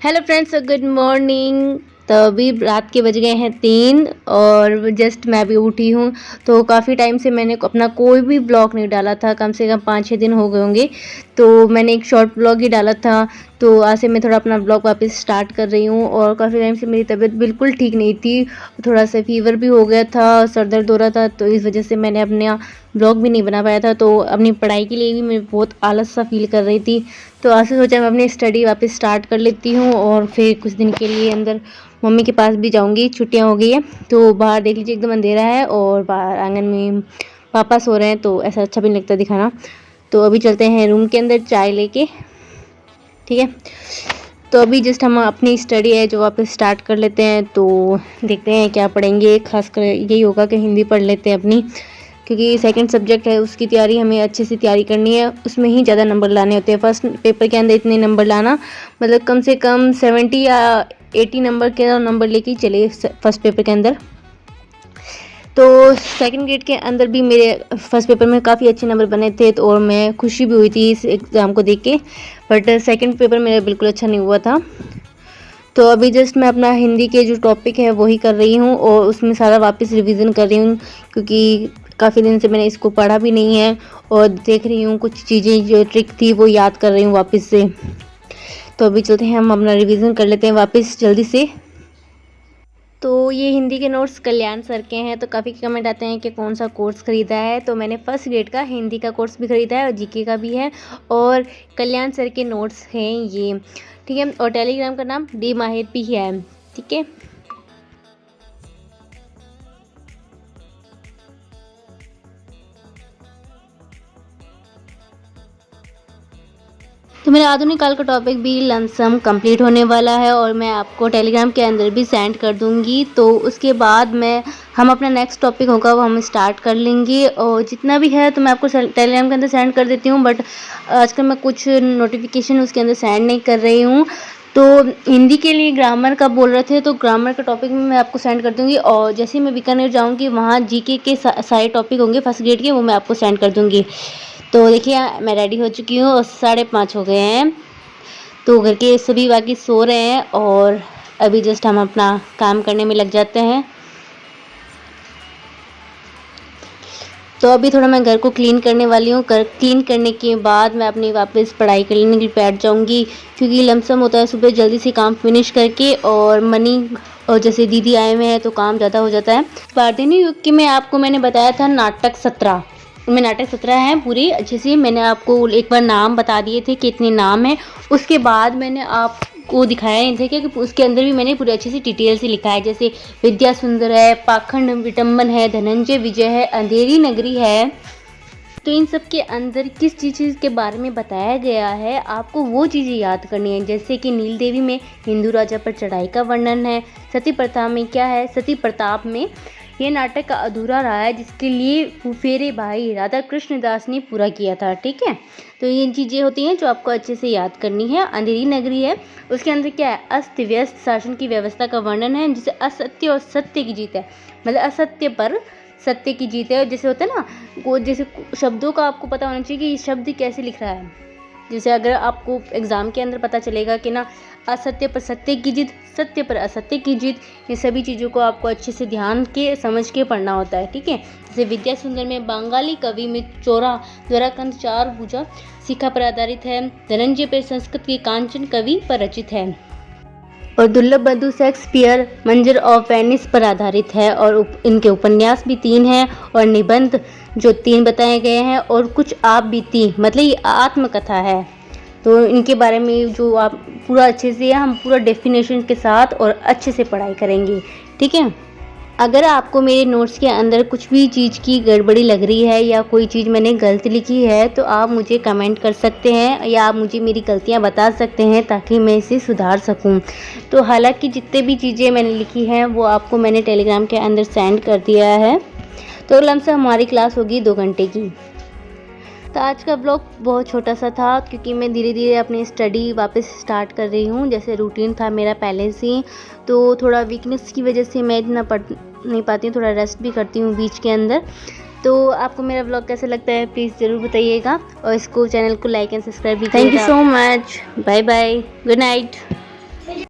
Hello friends, good morning. तो अभी रात के बज गए हैं 3 और जस्ट मैं अभी उठी हूँ। तो काफ़ी टाइम से मैंने अपना कोई भी ब्लॉग नहीं डाला था, कम से कम 5-6 दिन हो गए होंगे। तो मैंने एक शॉर्ट ब्लॉग ही डाला था। तो आज से मैं थोड़ा अपना ब्लॉग वापस स्टार्ट कर रही हूँ। और काफ़ी टाइम से मेरी तबीयत बिल्कुल ठीक नहीं थी, थोड़ा सा फीवर भी हो गया था, सर दर्द हो रहा था। तो इस वजह से मैंने अपना ब्लॉग भी नहीं बना पाया था। तो अपनी पढ़ाई के लिए भी मैं बहुत आलस सा फील कर रही थी। तो आज से सोचा मैं अपनी स्टडी वापस स्टार्ट कर लेती हूँ और फिर कुछ दिन के लिए अंदर मम्मी के पास भी जाऊँगी। छुट्टियाँ हो गई है तो बाहर देख लीजिए एकदम अंधेरा है और बाहर आंगन में पापा सो रहे हैं, तो ऐसा अच्छा भी नहीं लगता दिखाना। तो अभी चलते हैं रूम के अंदर चाय लेके, ठीक है। तो अभी जस्ट हम अपनी स्टडी है जो वापस स्टार्ट कर लेते हैं। तो देखते हैं क्या पढ़ेंगे, खासकर यही होगा कि हिंदी पढ़ लेते हैं अपनी, क्योंकि सेकंड सब्जेक्ट है उसकी तैयारी हमें अच्छे से तैयारी करनी है। उसमें ही ज़्यादा नंबर लाने होते हैं। फर्स्ट पेपर के अंदर इतने नंबर लाना मतलब कम से कम 70 या 80 नंबर के नंबर लेके चले फर्स्ट पेपर के अंदर। तो सेकंड ग्रेड के अंदर भी मेरे फर्स्ट पेपर में काफ़ी अच्छे नंबर बने थे, तो और मैं खुशी भी हुई थी इस एग्ज़ाम को देख के। बट सेकंड पेपर मेरा बिल्कुल अच्छा नहीं हुआ था। तो अभी जस्ट मैं अपना हिंदी के जो टॉपिक है वही कर रही हूँ और उसमें सारा वापस रिवीजन कर रही हूँ, क्योंकि काफ़ी दिन से मैंने इसको पढ़ा भी नहीं है। और देख रही हूँ कुछ चीज़ें जो ट्रिक थी वो याद कर रही हूँ वापस से। तो अभी चलते हैं, हम अपना रिवीजन कर लेते हैं वापस जल्दी से। तो ये हिंदी के नोट्स कल्याण सर के हैं। तो काफ़ी कमेंट आते हैं कि कौन सा कोर्स ख़रीदा है। तो मैंने फर्स्ट ग्रेड का हिंदी का कोर्स भी ख़रीदा है और जीके का भी है, और कल्याण सर के नोट्स हैं ये, ठीक है। और टेलीग्राम का नाम डी माहिर भी है, ठीक है। तो मेरा आधुनिक काल का टॉपिक भी लमसम कंप्लीट होने वाला है और मैं आपको टेलीग्राम के अंदर भी सेंड कर दूंगी। तो उसके बाद हम अपना नेक्स्ट टॉपिक होगा वो हम स्टार्ट कर लेंगे। और जितना भी है तो मैं आपको टेलीग्राम के अंदर सेंड कर देती हूँ, बट आजकल मैं कुछ नोटिफिकेशन उसके अंदर सेंड नहीं कर रही हूँ। तो हिंदी के लिए ग्रामर का बोल रहे थे, तो ग्रामर का टॉपिक में मैं आपको सेंड कर दूंगी। और जैसे ही मैं बीकानेर जाऊँगी वहाँ जीके के सारे टॉपिक होंगे फर्स्ट ग्रेड के, वो मैं आपको सेंड कर दूँगी। तो देखिए मैं रेडी हो चुकी हूँ और 5:30 हो गए हैं। तो घर के सभी बाकी सो रहे हैं और अभी जस्ट हम अपना काम करने में लग जाते हैं। तो अभी थोड़ा मैं घर को क्लीन करने वाली हूँ। क्लीन करने के बाद मैं अपनी वापस पढ़ाई करने के लिए बैठ जाऊँगी, क्योंकि लमसम होता है सुबह जल्दी से काम फिनिश करके। और मनी और जैसे दीदी आए हुए हैं तो काम ज़्यादा हो जाता है। वारधनी युग के में आपको मैंने बताया था नाटक 17 में, नाटक 17 हैं पूरी अच्छे से। मैंने आपको एक बार नाम बता दिए थे कि इतने नाम हैं। उसके बाद मैंने आपको दिखाया नहीं था कि उसके अंदर भी मैंने पूरी अच्छे से डिटेल से लिखा है। जैसे विद्या सुंदर है, पाखंड विटम्बन है, धनंजय विजय है, अंधेरी नगरी है। तो इन सब के अंदर किस चीज़ के बारे में बताया गया है आपको वो चीज़ें याद करनी है। जैसे कि नील देवी में हिंदू राजा पर चढ़ाई का वर्णन है। सती प्रताप में क्या है, सती प्रताप में ये नाटक का अधूरा रहा है जिसके लिए फुफेरे भाई राधा कृष्ण दास ने पूरा किया था, ठीक है। तो ये चीज़ें होती हैं जो आपको अच्छे से याद करनी है। अंधेरी नगरी है, उसके अंदर क्या है, अस्त व्यस्त शासन की व्यवस्था का वर्णन है, जिसे असत्य और सत्य की जीत है। मतलब असत्य पर सत्य की जीत है। जैसे होता है ना, वो जैसे शब्दों का आपको पता होना चाहिए कि ये शब्द कैसे लिख रहा है। जैसे अगर आपको एग्ज़ाम के अंदर पता चलेगा कि ना असत्य पर सत्य की जीत, सत्य पर असत्य की जीत, ये सभी चीज़ों को आपको अच्छे से ध्यान के समझ के पढ़ना होता है, ठीक है। जैसे विद्या सुंदर में बंगाली कवि में चोरा द्वाराकंद चार भुजा शिखा पर आधारित है। धनंजय पर संस्कृत के कांचन कवि पर रचित है। और दुर्लभ बंधु शेक्सपियर मंजर ऑफ वेनिस पर आधारित है। और इनके उपन्यास भी 3 हैं और निबंध जो 3 बताए गए हैं, और कुछ आप बीती मतलब ये आत्मकथा है। तो इनके बारे में जो आप पूरा अच्छे से हम पूरा डेफिनेशन के साथ और अच्छे से पढ़ाई करेंगे, ठीक है। अगर आपको मेरे नोट्स के अंदर कुछ भी चीज़ की गड़बड़ी लग रही है या कोई चीज़ मैंने गलत लिखी है तो आप मुझे कमेंट कर सकते हैं या आप मुझे मेरी गलतियां बता सकते हैं ताकि मैं इसे सुधार सकूं। तो हालांकि जितने भी चीज़ें मैंने लिखी हैं वो आपको मैंने टेलीग्राम के अंदर सेंड कर दिया है। तो लमसम हमारी क्लास होगी 2 घंटे की। तो आज का ब्लॉग बहुत छोटा सा था, क्योंकि मैं धीरे धीरे अपनी स्टडी वापस स्टार्ट कर रही हूँ। जैसे रूटीन था मेरा पहले से, तो थोड़ा वीकनेस की वजह से मैं इतना पढ़ नहीं पाती हूँ, थोड़ा रेस्ट भी करती हूँ बीच के अंदर। तो आपको मेरा ब्लॉग कैसा लगता है प्लीज़ ज़रूर बताइएगा, और इसको चैनल को लाइक एंड सब्सक्राइब भी। Thank you so much, bye bye, good night.